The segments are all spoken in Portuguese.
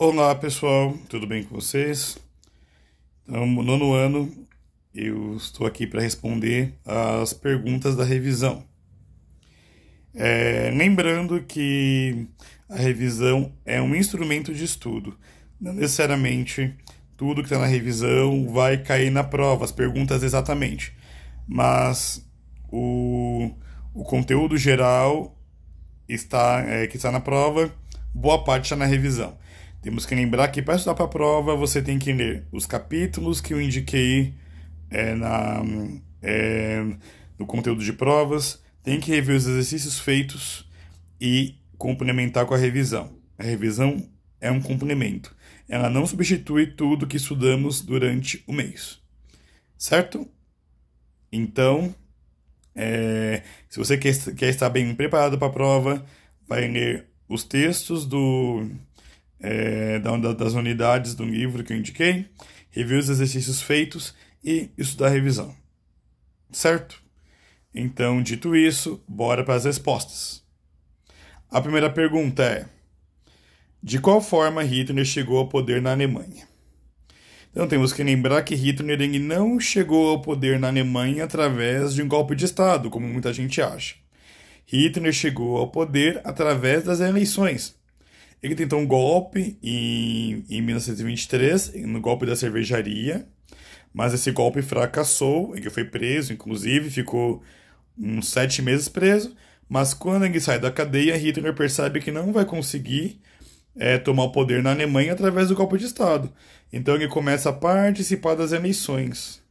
Olá pessoal, tudo bem com vocês? Então, no nono ano, eu estou aqui para responder as perguntas da revisão. Lembrando que a revisão é um instrumento de estudo. Não necessariamente tudo que está na revisão vai cair na prova, as perguntas exatamente. Mas o conteúdo geral que está na prova, boa parte está na revisão. Temos que lembrar que para estudar para a prova você tem que ler os capítulos que eu indiquei é, na, é, no conteúdo de provas, tem que rever os exercícios feitos e complementar com a revisão. A revisão é um complemento. Ela não substitui tudo que estudamos durante o mês. Certo? Então, se você quer estar bem preparado para a prova, vai ler os textos das unidades do livro que eu indiquei, rever os exercícios feitos e estudar a revisão. Certo? Então, dito isso, bora para as respostas. A primeira pergunta é: de qual forma Hitler chegou ao poder na Alemanha? Então temos que lembrar que Hitler ele não chegou ao poder na Alemanha através de um golpe de Estado, como muita gente acha. Hitler chegou ao poder através das eleições. Ele tentou um golpe em 1923, no golpe da cervejaria, mas esse golpe fracassou, ele foi preso, inclusive, ficou uns 7 meses preso, mas quando ele sai da cadeia, Hitler percebe que não vai conseguir tomar o poder na Alemanha através do golpe de Estado. Então ele começa a participar das eleições.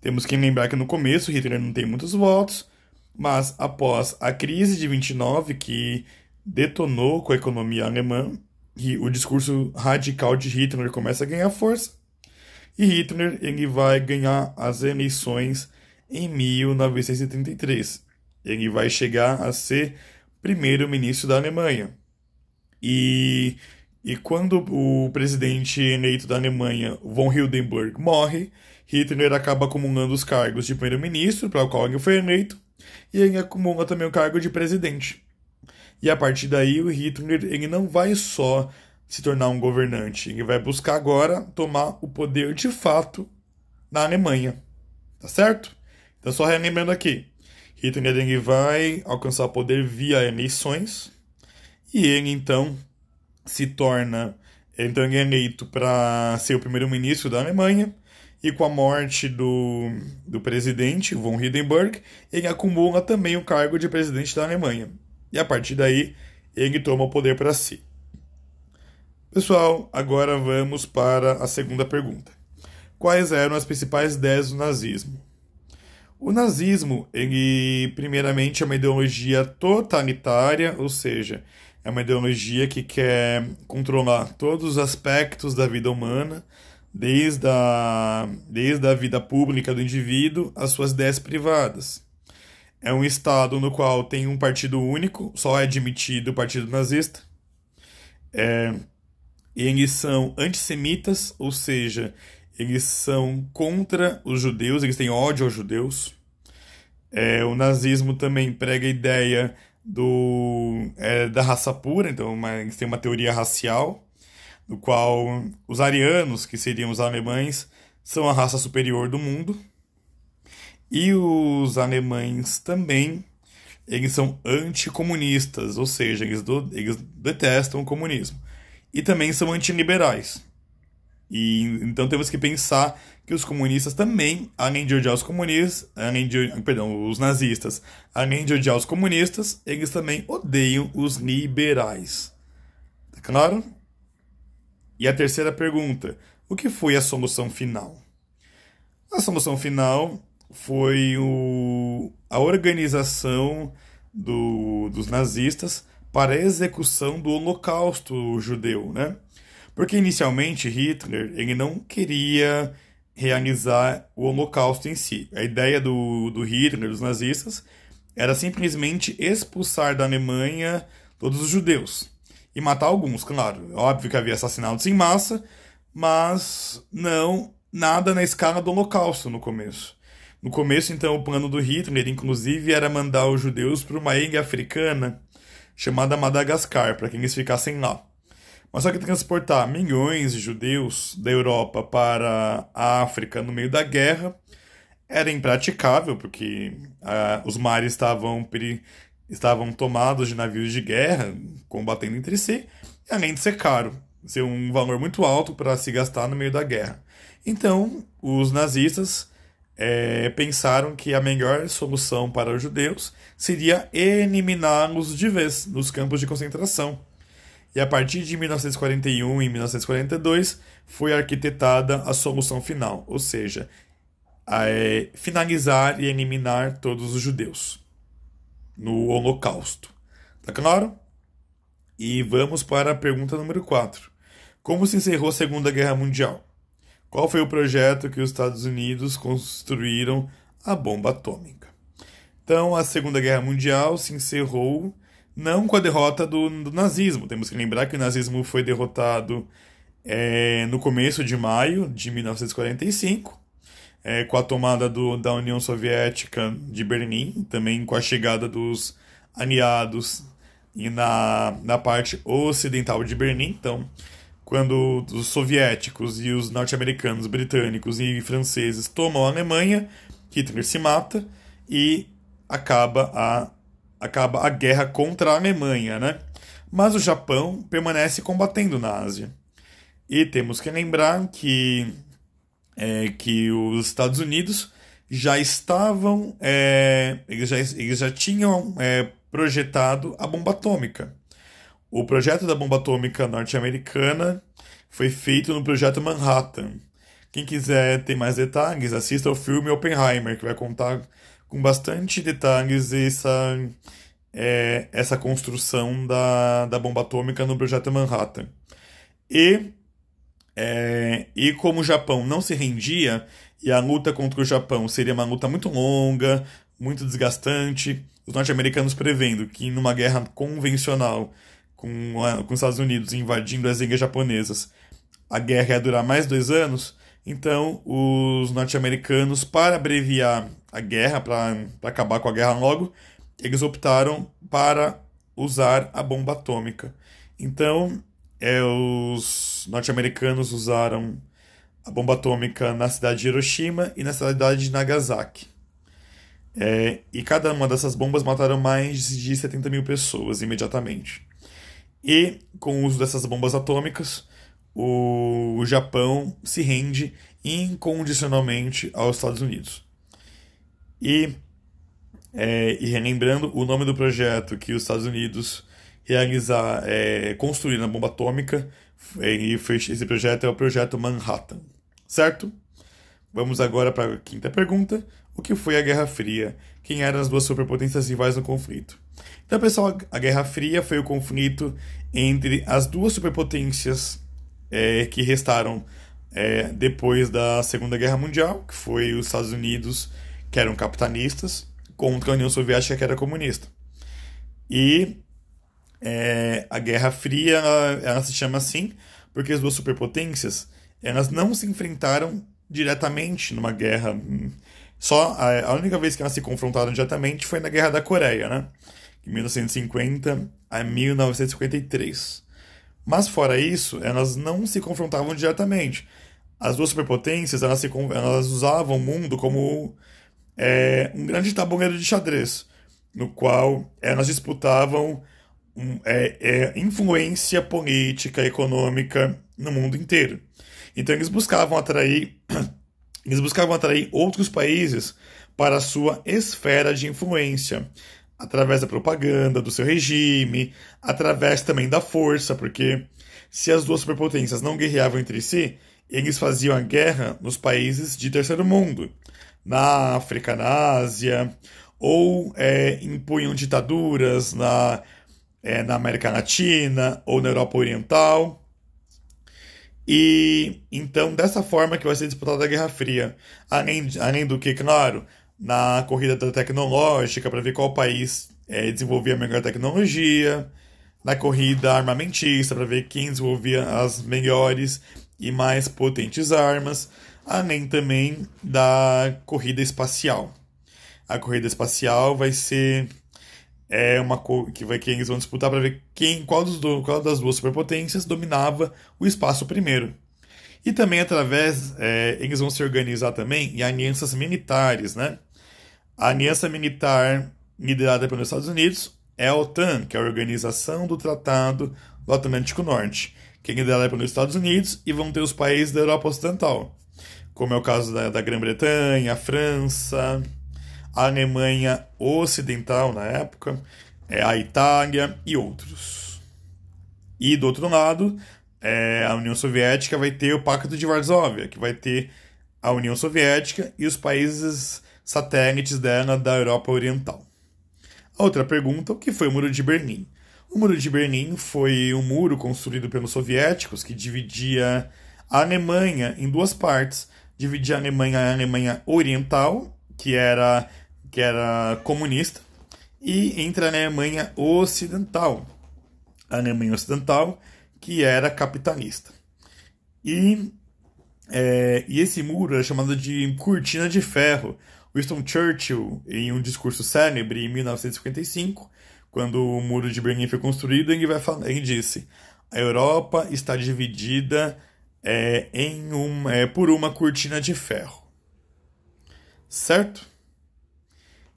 Temos que lembrar que no começo Hitler não tem muitos votos, mas após a crise de 29, que detonou com a economia alemã, e o discurso radical de Hitler começa a ganhar força, e Hitler ele vai ganhar as eleições em 1933. Ele vai chegar a ser primeiro-ministro da Alemanha. E quando o presidente eleito da Alemanha, von Hindenburg, morre, Hitler acaba acumulando os cargos de primeiro-ministro, para o qual ele foi eleito, e ele acumula também o cargo de presidente. E a partir daí, o Hitler ele não vai só se tornar um governante, ele vai buscar agora tomar o poder de fato na Alemanha. Tá certo? Então, só relembrando aqui, Hitler ele vai alcançar o poder via eleições, e ele então se torna ele é eleito para ser o primeiro-ministro da Alemanha, e com a morte do presidente, von Hindenburg, ele acumula também o cargo de presidente da Alemanha. E a partir daí, ele toma o poder para si. Pessoal, agora vamos para a segunda pergunta. Quais eram as principais ideias do nazismo? O nazismo, ele primeiramente é uma ideologia totalitária, ou seja, é uma ideologia que quer controlar todos os aspectos da vida humana, desde a vida pública do indivíduo às suas ideias privadas. É um Estado no qual tem um partido único, só é admitido o Partido Nazista. Eles são antissemitas, ou seja, eles são contra os judeus, eles têm ódio aos judeus. O nazismo também prega a ideia da raça pura, então eles têm uma teoria racial, no qual os arianos, que seriam os alemães, são a raça superior do mundo. E os alemães também, eles são anticomunistas, ou seja, eles detestam o comunismo. E também são antiliberais. E então temos que pensar que os comunistas também, além de odiar os comunistas, os nazistas, além de odiar os comunistas, eles também odeiam os liberais. Tá claro? E a terceira pergunta: o que foi a solução final? A solução final foi a organização dos nazistas para a execução do Holocausto judeu, né? Porque inicialmente Hitler ele não queria realizar o Holocausto em si. A ideia do Hitler, dos nazistas, era simplesmente expulsar da Alemanha todos os judeus. E matar alguns, claro. Óbvio que havia assassinatos em massa, mas não nada na escala do Holocausto no começo. No começo, então, o plano do Hitler, inclusive, era mandar os judeus para uma ilha africana chamada Madagascar, para que eles ficassem lá. Mas só que transportar milhões de judeus da Europa para a África no meio da guerra era impraticável, porque os mares estavam tomados de navios de guerra, combatendo entre si, e além de ser caro, ser um valor muito alto para se gastar no meio da guerra. Então, os nazistas pensaram que a melhor solução para os judeus seria eliminá-los de vez nos campos de concentração. E a partir de 1941 e 1942 foi arquitetada a solução final, ou seja, finalizar e eliminar todos os judeus no Holocausto. Tá claro? E vamos para a pergunta número 4. Como se encerrou a Segunda Guerra Mundial? Qual foi o projeto que os Estados Unidos construíram a bomba atômica? Então, a Segunda Guerra Mundial se encerrou não com a derrota do nazismo. Temos que lembrar que o nazismo foi derrotado no começo de maio de 1945, com a tomada da União Soviética de Berlim, também com a chegada dos aliados na parte ocidental de Berlim. Então, quando os soviéticos e os norte-americanos, britânicos e franceses tomam a Alemanha, Hitler se mata e acaba a guerra contra a Alemanha, né? Mas o Japão permanece combatendo na Ásia. E temos que lembrar que os Estados Unidos já estavam, eles já tinham projetado a bomba atômica. O projeto da bomba atômica norte-americana foi feito no projeto Manhattan. Quem quiser ter mais detalhes, assista ao filme Oppenheimer, que vai contar com bastante detalhes essa construção da bomba atômica no projeto Manhattan. E como o Japão não se rendia, e a luta contra o Japão seria uma luta muito longa, muito desgastante, os norte-americanos prevendo que numa guerra convencional com os Estados Unidos invadindo as ilhas japonesas, a guerra ia durar mais 2 anos, então os norte-americanos, para abreviar a guerra, para acabar com a guerra logo, eles optaram para usar a bomba atômica. Então, os norte-americanos usaram a bomba atômica na cidade de Hiroshima e na cidade de Nagasaki. E cada uma dessas bombas mataram mais de 70 mil pessoas imediatamente. E, com o uso dessas bombas atômicas, o Japão se rende incondicionalmente aos Estados Unidos. E relembrando, o nome do projeto que os Estados Unidos construíram a bomba atômica, esse projeto é o projeto Manhattan, certo? Vamos agora para a quinta pergunta. O que foi a Guerra Fria? Quem eram as duas superpotências rivais no conflito? Então, pessoal, a Guerra Fria foi o conflito entre as duas superpotências que restaram depois da Segunda Guerra Mundial, que foi os Estados Unidos, que eram capitalistas, contra a União Soviética, que era comunista. E a Guerra Fria, ela se chama assim porque as duas superpotências, elas não se enfrentaram diretamente numa guerra. Só a única vez que elas se confrontaram diretamente foi na Guerra da Coreia, né? De 1950 a 1953. Mas fora isso, elas não se confrontavam diretamente. As duas superpotências, elas usavam o mundo como um grande tabuleiro de xadrez, no qual elas disputavam influência política e econômica no mundo inteiro. Então eles buscavam atrair outros países para a sua esfera de influência, através da propaganda do seu regime, através também da força, porque se as duas superpotências não guerreavam entre si, eles faziam a guerra nos países de terceiro mundo, na África, na Ásia, ou impunham ditaduras na América Latina ou na Europa Oriental. E então, dessa forma que vai ser disputada a Guerra Fria. Além do que, claro, na corrida tecnológica, para ver qual país desenvolvia a melhor tecnologia, na corrida armamentista, para ver quem desenvolvia as melhores e mais potentes armas, além também da corrida espacial. A corrida espacial vai ser que eles vão disputar para ver qual das duas superpotências dominava o espaço primeiro. E também eles vão se organizar também em alianças militares, né? A aliança militar liderada pelos Estados Unidos é a OTAN, que é a Organização do Tratado do Atlântico Norte, que é liderada pelos Estados Unidos, e vão ter os países da Europa Ocidental, como é o caso da Grã-Bretanha, a França, a Alemanha Ocidental na época, a Itália e outros. E do outro lado, a União Soviética vai ter o Pacto de Varsóvia, que vai ter a União Soviética e os países satélites dela da Europa Oriental. A outra pergunta, o que foi o Muro de Berlim? O Muro de Berlim foi um muro construído pelos soviéticos que dividia a Alemanha em duas partes. Dividia a Alemanha Oriental, que era comunista, e entre a Alemanha Ocidental. A Alemanha Ocidental, que era capitalista. E esse muro era chamado de Cortina de Ferro. Winston Churchill, em um discurso célebre em 1955, quando o Muro de Berlim foi construído, ele disse: a Europa está dividida por uma cortina de ferro. Certo?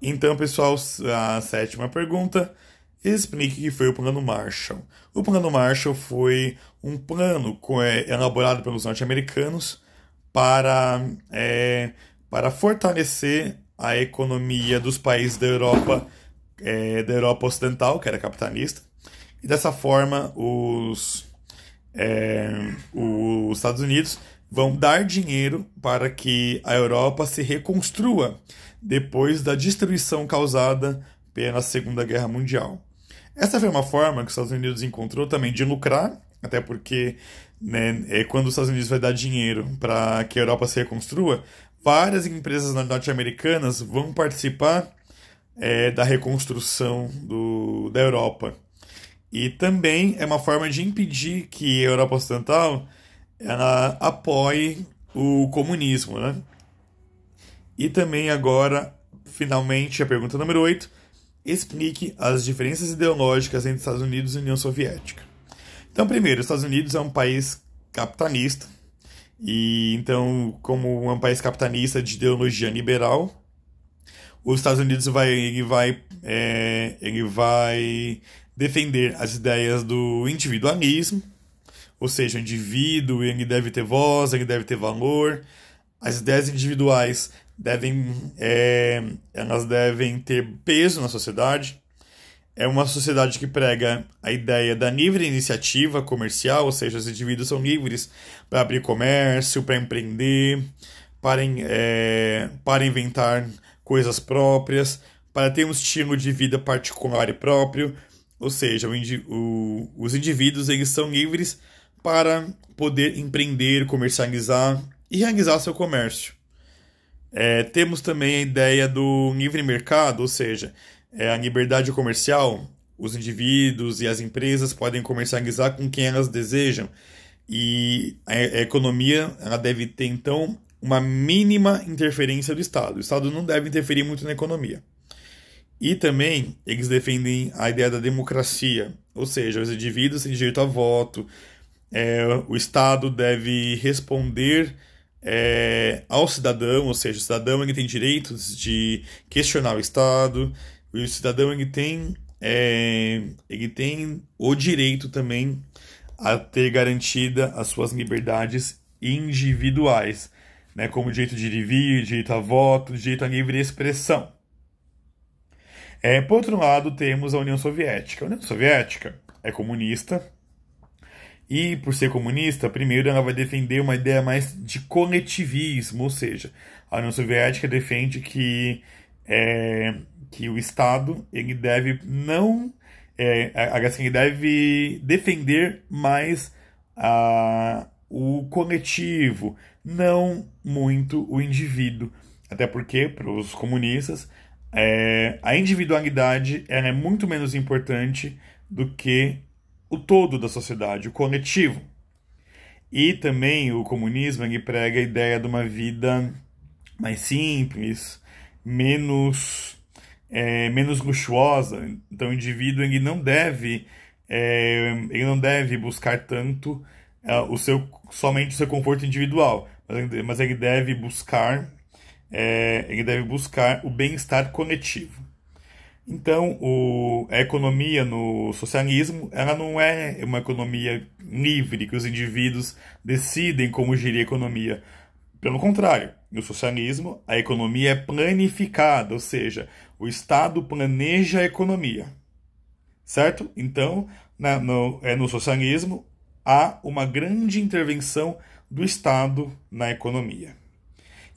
Então, pessoal, a sétima pergunta: explique o que foi o Plano Marshall. O Plano Marshall foi um plano elaborado pelos norte-americanos para fortalecer a economia dos países da Europa Ocidental, que era capitalista, e dessa forma os Estados Unidos vão dar dinheiro para que a Europa se reconstrua depois da destruição causada pela Segunda Guerra Mundial. Essa foi uma forma que os Estados Unidos encontrou também de lucrar, até porque quando os Estados Unidos vai dar dinheiro para que a Europa se reconstrua, várias empresas norte-americanas vão participar da reconstrução da Europa. E também é uma forma de impedir que a Europa Ocidental ela apoie o comunismo, né? E também agora, finalmente, a pergunta número 8. Explique as diferenças ideológicas entre Estados Unidos e União Soviética. Então, primeiro, os Estados Unidos é um país capitalista. E então, como um país capitalista de ideologia liberal, os Estados Unidos vai defender as ideias do individualismo, ou seja, o indivíduo ele deve ter voz, ele deve ter valor. As ideias individuais elas devem ter peso na sociedade. É uma sociedade que prega a ideia da livre iniciativa comercial, ou seja, os indivíduos são livres para abrir comércio, para empreender, para inventar coisas próprias, para ter um estilo de vida particular e próprio. Ou seja, os indivíduos eles são livres para poder empreender, comercializar e realizar seu comércio. Temos também a ideia do livre mercado, ou seja, a liberdade comercial. Os indivíduos e as empresas podem comercializar com quem elas desejam. E a economia ela deve ter, então, uma mínima interferência do Estado. O Estado não deve interferir muito na economia. E também eles defendem a ideia da democracia, ou seja, os indivíduos têm direito a voto, o Estado deve responder ao cidadão, ou seja, o cidadão ele tem direitos de questionar o Estado, e o cidadão ele tem o direito também a ter garantida as suas liberdades individuais, né, como direito de ir e vir, direito a voto, direito à livre expressão. Por outro lado, temos a União Soviética. A União Soviética é comunista e, por ser comunista, primeiro ela vai defender uma ideia mais de coletivismo, ou seja, a União Soviética defende que o Estado ele deve ele deve defender mais o coletivo, não muito o indivíduo. Até porque, para os comunistas, a individualidade ela é muito menos importante do que o todo da sociedade, o coletivo. E também o comunismo ele prega a ideia de uma vida mais simples, menos menos luxuosa. Então o indivíduo ele não deve buscar tanto somente o seu conforto individual, mas ele deve buscar o bem-estar coletivo. Então, a economia no socialismo, ela não é uma economia livre, que os indivíduos decidem como gerir a economia. Pelo contrário, no socialismo, a economia é planificada, ou seja, o Estado planeja a economia. Certo? Então, no socialismo, há uma grande intervenção do Estado na economia.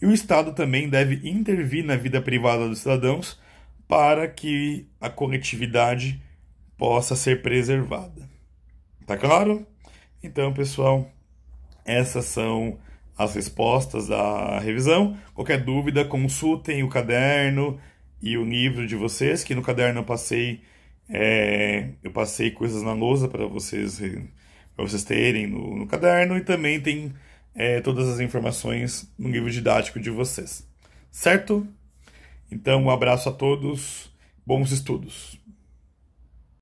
E o Estado também deve intervir na vida privada dos cidadãos para que a coletividade possa ser preservada. Tá claro? Então, pessoal, essas são as respostas da revisão. Qualquer dúvida, consultem o caderno e o livro de vocês, que no caderno eu passei coisas na lousa para vocês terem no caderno, e também tem todas as informações no livro didático de vocês. Certo? Então, um abraço a todos, bons estudos!